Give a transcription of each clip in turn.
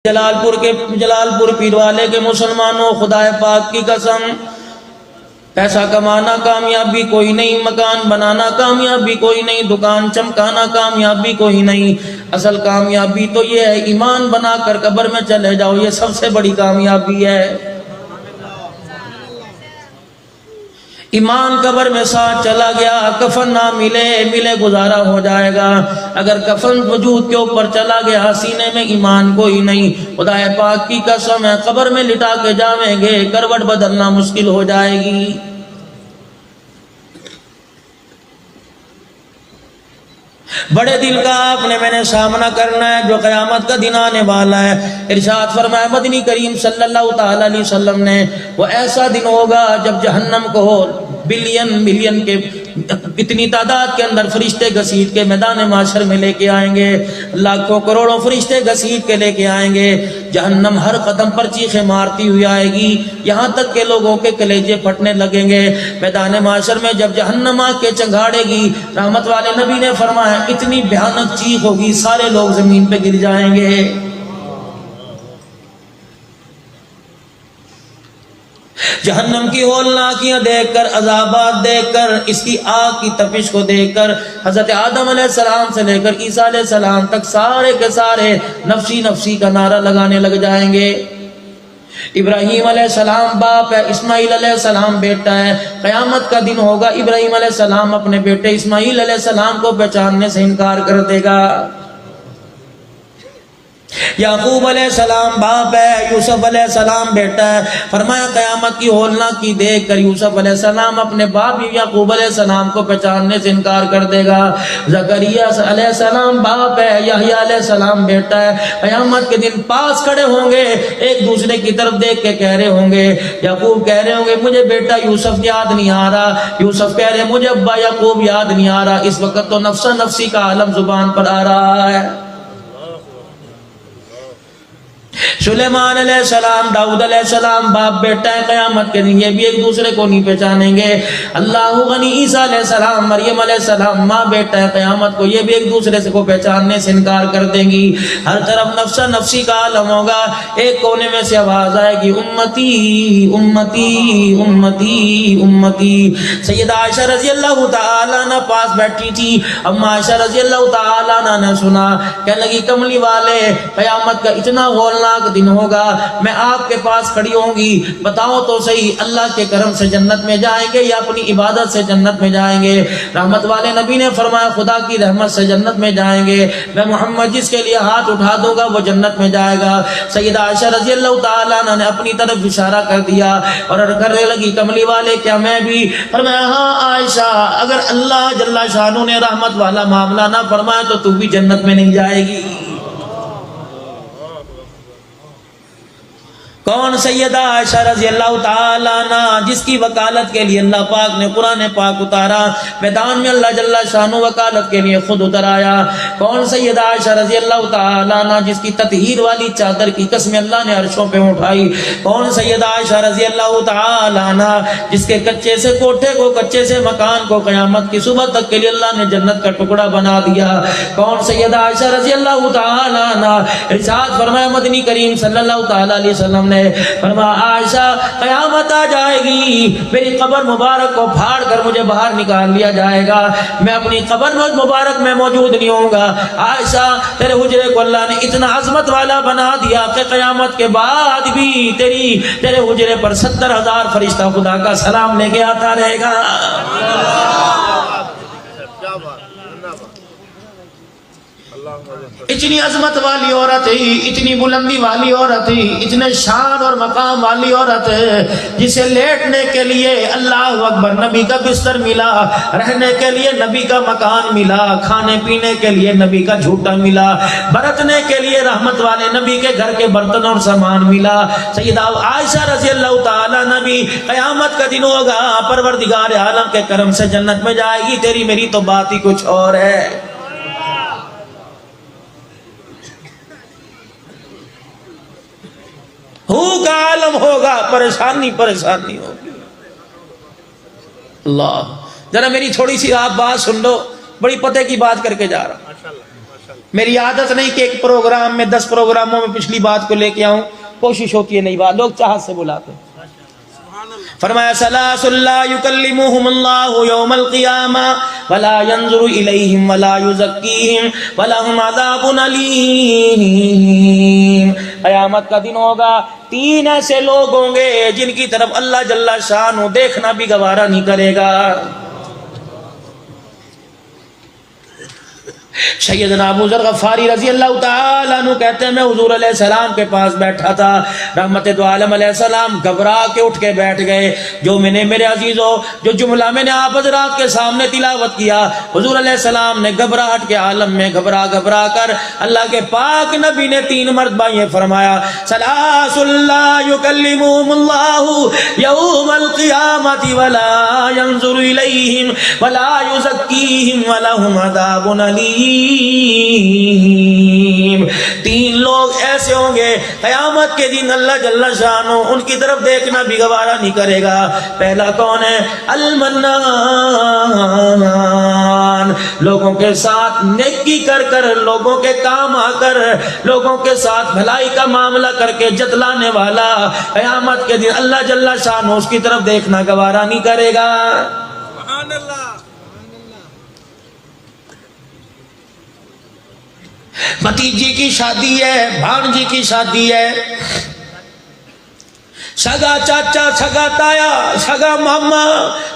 جلال پور پیر والے کے مسلمانوں، خدا پاک کی قسم، پیسہ کمانا کامیابی کوئی نہیں، مکان بنانا کامیابی کوئی نہیں، دکان چمکانا کامیابی کوئی نہیں، اصل کامیابی تو یہ ہے ایمان بنا کر قبر میں چلے جاؤ، یہ سب سے بڑی کامیابی ہے۔ ایمان قبر میں ساتھ چلا گیا، کفن نہ ملے گزارا ہو جائے گا۔ اگر کفن وجود کے اوپر چلا گیا، سینے میں ایمان کوئی نہیں، خدا پاک کی قسم ہے قبر میں لٹا کے جاویں گے، کروٹ بدلنا مشکل ہو جائے گی۔ بڑے دل کا آپ نے میں نے سامنا کرنا ہے جو قیامت کا دن آنے والا ہے۔ ارشاد فرمایا مدنی کریم صلی اللہ تعالی علیہ وسلم نے، وہ ایسا دن ہوگا جب جہنم کو بلین کے اتنی تعداد کے اندر فرشتے گھسیٹ کے میدان معاشر میں لے کے آئیں گے، لاکھوں کروڑوں فرشتے گھسیٹ کے لے کے آئیں گے۔ جہنم ہر قدم پر چیخیں مارتی ہوئی آئے گی، یہاں تک کہ لوگوں کے کلیجے پھٹنے لگیں گے۔ میدان معاشر میں جب جہنم آ کے چنگاڑے گی، رحمت والے نبی نے فرمایا اتنی بھیانک چیخ ہوگی، سارے لوگ زمین پہ گر جائیں گے۔ جہنم کی ہولناکیاں دیکھ کر، عذابات دیکھ کر، اس کی آگ کی تپش کو دیکھ کر، حضرت آدم علیہ السلام سے لے کر عیسیٰ علیہ السلام تک سارے کے سارے نفسی نفسی کا نعرہ لگانے لگ جائیں گے۔ ابراہیم علیہ السلام باپ ہے، اسماعیل علیہ السلام بیٹا ہے۔ قیامت کا دن ہوگا، ابراہیم علیہ السلام اپنے بیٹے اسماعیل علیہ السلام کو پہچاننے سے انکار کر دے گا۔ یعقوب علیہ السلام باپ ہے، یوسف علیہ السلام بیٹا ہے۔ فرمایا قیامت کی ہولناکی دیکھ کر یوسف علیہ السلام اپنے باپ یعقوب علیہ السلام کو پہچاننے سے انکار کر دے گا۔ زکریا علیہ السلام باپ ہے، یحییٰ علیہ السلام بیٹا ہے۔ قیامت کے دن پاس کھڑے ہوں گے، ایک دوسرے کی طرف دیکھ کے کہہ رہے ہوں گے، یعقوب کہہ رہے ہوں گے مجھے بیٹا یوسف یاد نہیں آ رہا، یوسف کہہ رہے مجھے ابا یعقوب یاد نہیں آ رہا۔ اس وقت تو نفسا نفسی کا عالم زبان پر آ رہا ہے۔ سلیمان علیہ السلام، داؤد علیہ السلام باپ بیٹا ہے، قیامت کے دن یہ بھی ایک دوسرے کو نہیں پہچانیں گے۔ اللہ غنی، عیسیٰ علیہ السلام، مریم علیہ السلام ماں بیٹا ہے، قیامت کو یہ بھی ایک دوسرے سے کو پہچاننے سے انکار کر دیں گی۔ ہر طرف نفسا نفسی کا عالم ہوگا۔ ایک کونے میں سے آواز آئے گی امتی امتی امتی امتی۔ سیدہ عائشہ رضی اللہ تعالیٰ عنہ پاس بیٹھی تھی، اما عائشہ رضی اللہ تعالیٰ عنہ نے سنا، کہنے لگی کملی والے قیامت کا اتنا ہولناک دن ہوگا، میں آپ کے پاس کھڑی ہوں گی، بتاؤ تو صحیح اللہ کے کرم سے جنت میں جائیں گے یا اپنی عبادت سے جنت میں جائیں گے؟ رحمت والے نبی نے فرمایا خدا کی رحمت سے جنت میں جائیں گے، میں محمد جس کے لیے ہاتھ اٹھا دوں گا وہ جنت میں جائے گا۔ سیدہ عائشہ رضی اللہ تعالیٰ عنہ نے اپنی طرف اشارہ کر دیا اور کرنے لگی کملی والے کیا میں بھی؟ فرمایا ہاں عائشہ، اگر اللہ جل شانہ نے رحمت والا معاملہ نہ فرمایا تو تو بھی جنت میں نہیں جائے گی۔ کون؟ سیدہ عائشہ رضی اللہ تعالیٰ عنہ، جس کی وکالت کے لیے اللہ پاک نے قرآن پاک اتارا، میدان میں اللہ جل شانہ وکالت کے لیے خود اتر آیا۔ کون؟ سیدہ عائشہ رضی اللہ تعالیٰ عنہ، جس کی تطہیر والی چادر کی قسم اللہ نے عرشوں پہ اٹھائی۔ کون؟ سیدہ عائشہ رضی اللہ تعالیٰ عنہ، جس کے کچے سے کوٹھے کو، کچے سے مکان کو قیامت کی صبح تک کے لیے اللہ نے جنت کا ٹکڑا بنا دیا۔ کون؟ سیدہ عائشہ رضی اللہ تعالیٰ عنہ، ارشاد فرمایا مدنی کریم صلی اللہ تعالیٰ علیہ وسلم نے فرمایا عائشہ قیامت آ جائے گی، میری قبر مبارک کو پھاڑ کر مجھے باہر نکال لیا جائے گا، میں اپنی قبر مبارک میں موجود نہیں ہوں گا۔ عائشہ تیرے حجرے کو اللہ نے اتنا عظمت والا بنا دیا کہ قیامت کے بعد بھی تیرے حجرے پر 70,000 فرشتہ خدا کا سلام لے کے آتا رہے گا۔ اتنی عظمت والی عورت ہے، اتنی بلندی والی عورت ہے، اتنے شان اور مقام والی عورت ہے، جسے لیٹنے کے لیے اللہ اکبر نبی کا بستر ملا، رہنے کے لیے نبی کا مکان ملا، کھانے پینے کے لیے نبی کا جھوٹا ملا، برتنے کے لیے رحمت والے نبی کے گھر کے برتن اور سامان ملا۔ سیدہ عائشہ رضی اللہ تعالیٰ نبی قیامت کا دن ہوگا، پروردگار عالم کے کرم سے جنت میں جائے گی، تیری میری تو بات ہی کچھ اور ہے۔ ہو کا عالم ہوگا، پریشانی پریشانی ہوگی۔ اللہ ذرا میری تھوڑی سی آپ بات سن لو، بڑی پتے کی بات کر کے جا رہا ہوں۔ میری عادت نہیں کہ ایک پروگرام میں 10 پروگراموں میں پچھلی بات کو لے کے آؤں، کوشش ہوتی ہے نئی بات، لوگ چاہت سے بلاتے ہیں۔ فرمایا ثلاث لا یکلمہم اللہ یوم القیامہ ولا ینظر الیہم ولا یزکیہم ولہم عذاب علیم۔ قیامت کا دن ہوگا، 3 ایسے لوگ ہوں گے جن کی طرف اللہ جل شانہ دیکھنا بھی گوارا نہیں کرے گا۔ سیدنا ابو ذر غفاری رضی اللہ تعالیٰ عنہ کہتے ہیں میں حضور علیہ السلام کے پاس بیٹھا تھا، رحمت دو عالم علیہ السلام گھبرا کے اٹھ کے بیٹھ گئے۔ جو میں نے میرے عزیزوں جو جملہ میں نے آپ حضرات کے سامنے تلاوت کیا، حضور علیہ السلام نے گھبراہٹ کے عالم میں گھبرا کر اللہ کے پاک نبی نے 3 مرتبہ یہ فرمایا ثلاث لا یکلمہم اللہ یوم القیامۃ ولا ینظر الیہم ولا یزکیہم ولہم عذاب علیم۔ 3 لوگ ایسے ہوں گے قیامت کے دن اللہ جل شانہ ان کی طرف دیکھنا بھی گوارا نہیں کرے گا۔ پہلا کون ہے؟ المنان، لوگوں کے ساتھ نیکی کر لوگوں کے کام آ کر لوگوں کے ساتھ بھلائی کا معاملہ کر کے جتلانے والا، قیامت کے دن اللہ جل شانہ اس کی طرف دیکھنا گوارا نہیں کرے گا۔ سبحان اللہ۔ بھتیجی کی شادی ہے، بھانجی کی شادی ہے، سگا چاچا، سگا تایا، سگا ماما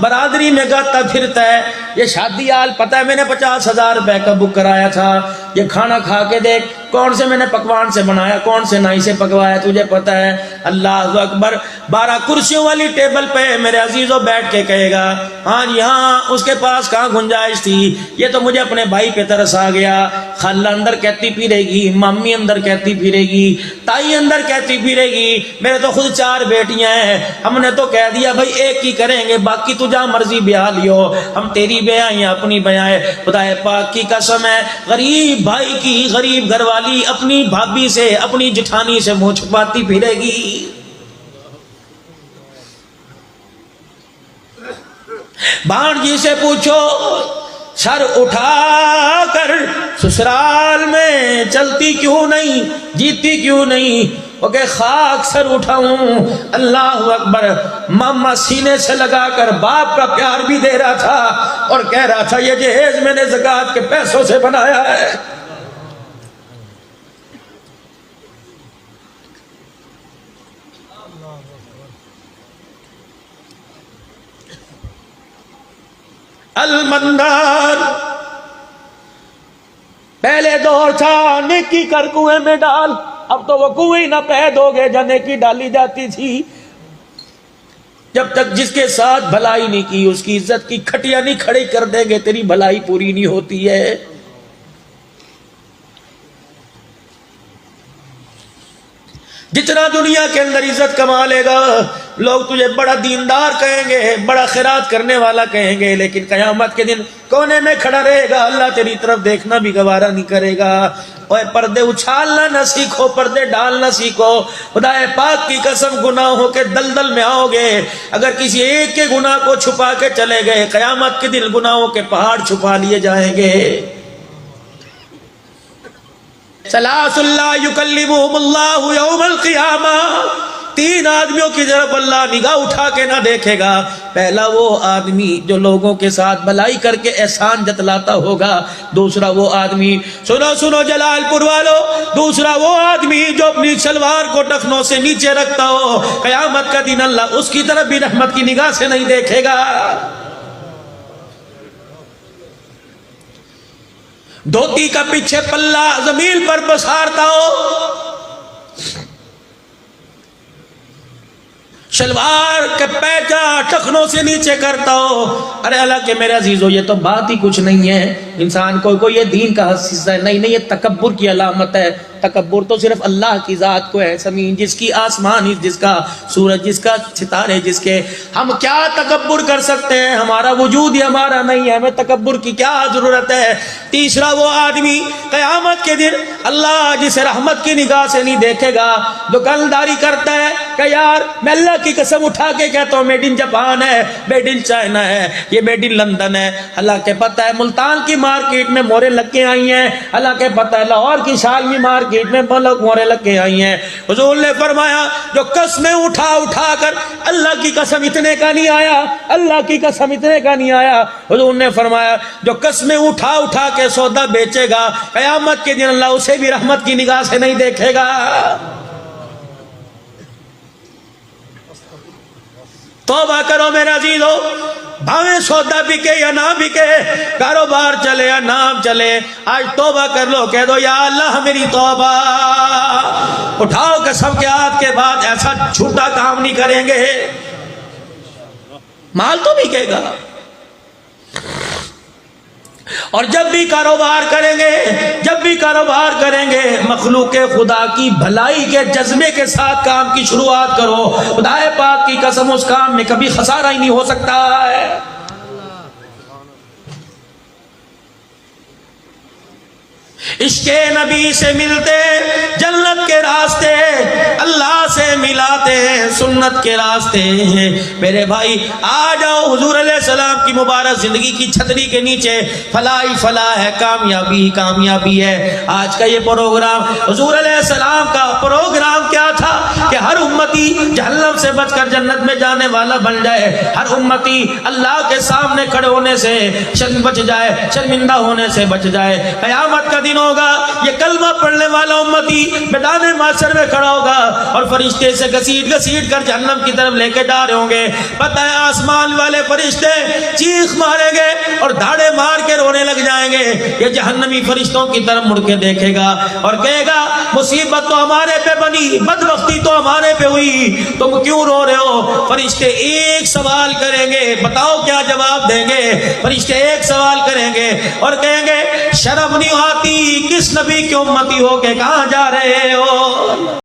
برادری میں گاتا پھرتا ہے۔ یہ شادی حال پتہ ہے میں نے 50,000 روپے کا بک کرایا تھا، یہ کھانا کھا کے دیکھ کون سے میں نے پکوان سے بنایا، کون سے نائی سے پکوایا، تجھے پتہ ہے۔ اللہ اکبر، 12 کرسیوں والی ٹیبل پہ میرے عزیزوں بیٹھ کے کہے گا ہاں جی ہاں، اس کے پاس کہاں گنجائش تھی، یہ تو مجھے اپنے بھائی پہ ترس آ گیا۔ خالہ اندر کہتی پھرے گی، مامی اندر کہتی پھرے گی، تائی اندر کہتی پھرے گی میرے تو خود 4 بیٹیاں ہیں، ہم نے تو کہہ دیا بھائی ایک ہی کریں گے، باقی تو جہاں مرضی بیاہ لیو، ہم تیری بیاہ یا اپنی بیاہ ہے۔ خدا پاک کی قسم ہے، غریب بھائی کی غریب گھر والی اپنی بھابھی سے، اپنی جٹھانی سے منہ چھپاتی پھرے گی۔ بھانجی سے پوچھو سر اٹھا کر سسرال میں چلتی کیوں نہیں، جیتی کیوں نہیں؟ وہ کہ خاک سر اٹھاؤں۔ اللہ اکبر، ماما سینے سے لگا کر باپ کا پیار بھی دے رہا تھا اور کہہ رہا تھا یہ جہیز میں نے زکوٰۃ کے پیسوں سے بنایا ہے۔ المنان، پہلے دور تھا نیکی کر کنویں میں ڈال، اب تو وہ کنویں نہ پید ہو گئے جہاں نیکی ڈالی جاتی تھی۔ جب تک جس کے ساتھ بھلائی نہیں کی اس کی عزت کی کھٹیاں نہیں کھڑی کر دیں گے تیری بھلائی پوری نہیں ہوتی ہے۔ جتنا دنیا کے اندر عزت کما لے گا لوگ تجھے بڑا دیندار کہیں گے، بڑا خیرات کرنے والا کہیں گے، لیکن قیامت کے دن کونے میں کھڑا رہے گا، اللہ تیری طرف دیکھنا بھی گوارا نہیں کرے گا۔ اوے پردے اچھالنا نہ سیکھو، پردے ڈالنا سیکھو۔ خدا پاک کی قسم گناہوں کے دلدل میں آؤ گے، اگر کسی ایک کے گناہ کو چھپا کے چلے گئے قیامت کے دن گناہوں کے پہاڑ چھپا لیے جائیں گے۔ ثلاث لا یکلمہم اللہ یوم القیامہ، 3 آدمیوں کی طرف اللہ نگاہ اٹھا کے نہ دیکھے گا۔ پہلا وہ آدمی جو لوگوں کے ساتھ بھلائی کر کے احسان جتلاتا ہوگا، دوسرا وہ آدمی، سنو جلال پور والو، دوسرا وہ آدمی جو اپنی شلوار کو ٹخنوں سے نیچے رکھتا ہو، قیامت کا دن اللہ اس کی طرف بھی رحمت کی نگاہ سے نہیں دیکھے گا۔ دھوتی کا پیچھے پلہ زمین پر پسارتا ہو، شلوار کے پیچا ٹخنوں سے نیچے کرتا ہو۔ ارے اللہ کے میرے عزیزو، یہ تو بات ہی کچھ نہیں ہے، انسان کو یہ دین کا حصہ ہے، نہیں یہ تکبر کی علامت ہے۔ تکبر تو صرف اللہ کی ذات کو ہے، زمین جس کی، آسمان جس کا، سورج جس کا، ستارے جس کے، ہم کیا تکبر کر سکتے ہیں؟ ہمارا وجود ہی ہمارا نہیں ہے، ہمیں تکبر کی کیا ضرورت ہے؟ تیسرا وہ آدمی قیامت کے دن اللہ جسے رحمت کی نگاہ سے نہیں دیکھے گا، دکانداری کرتا ہے، کہ یار میں اللہ کی قسم اٹھا کے کہتا ہوں میڈ ان جاپان ہے, میڈ ان چائنا ہے, یہ میڈ ان لندن ہے. حالانکہ پتہ ہے ملتان کی مارکیٹ میں مورے لگ کے آئی ہیں, حالانکہ پتہ ہے لاہور کی شالمی مارکیٹ میں مورے لگ کے آئی ہیں. حضور نے فرمایا جو قسمیں اٹھا کر اللہ کی قسم اتنے کا نہیں آیا, اللہ کی قسم اتنے کا نہیں آیا. حضور نے فرمایا جو قسمیں اٹھا کے سودا بیچے گا قیامت کے دن اللہ اسے بھی رحمت کی نگاہ سے نہیں دیکھے گا. توبہ کرو میرے عزیزو, بھاویں سودا بکے یا نہ بکے, کاروبار چلے یا نہ چلے, آج توبہ کر لو, کہہ دو یا اللہ میری توبہ. اٹھاؤ قسم کے ہاتھ کے بعد ایسا جھوٹا کام نہیں کریں گے. مال تو بکے گا, اور جب بھی کاروبار کریں گے مخلوق خدا کی بھلائی کے جذبے کے ساتھ کام کی شروعات کرو. خدا پاک کی قسم اس کام میں کبھی خسارہ ہی نہیں ہو سکتا ہے. عشق نبی سے ملتے جنت کے راستے, اللہ سے ملاتے سنت کے راستے. میرے بھائی آ جاؤ حضور علیہ السلام کی مبارک زندگی کی چھتری کے نیچے, فلاح ہی فلاح ہے, کامیابی ہی کامیابی ہے. آج کا یہ پروگرام حضور علیہ السلام کا پروگرام کیا تھا کہ ہر امتی جہنم سے بچ کر جنت میں جانے والا بن جائے, ہر امتی اللہ کے سامنے کھڑے ہونے سے بچ جائے, شرمندہ ہونے سے بچ جائے. قیامت کا دن ہوگا, یہ کلمہ پڑھنے والا امتی میدان محشر میں کھڑا ہوگا اور فرشتے سے گھسیٹ کر جہنم کی طرف لے کے جا رہے ہوں گے. پتہ ہے آسمان والے فرشتے چیخ ماریں گے اور دھاڑے مار کے رونے لگ جائیں گے. یہ جہنمی فرشتوں کی طرف مڑ کے دیکھے گا اور کہے گا مصیبت تو ہمارے پہ بنی, بدبختی تو ہمارے پہ ہوئی, تم کیوں رو رہے ہو؟ فرشتے ایک سوال کریں گے, بتاؤ کیا جواب دیں گے؟ فرشتے ایک سوال کریں گے اور کہیں گے شرم نہیں آتی کس نبی کی امتی ہو کے کہاں جا رہے ہو؟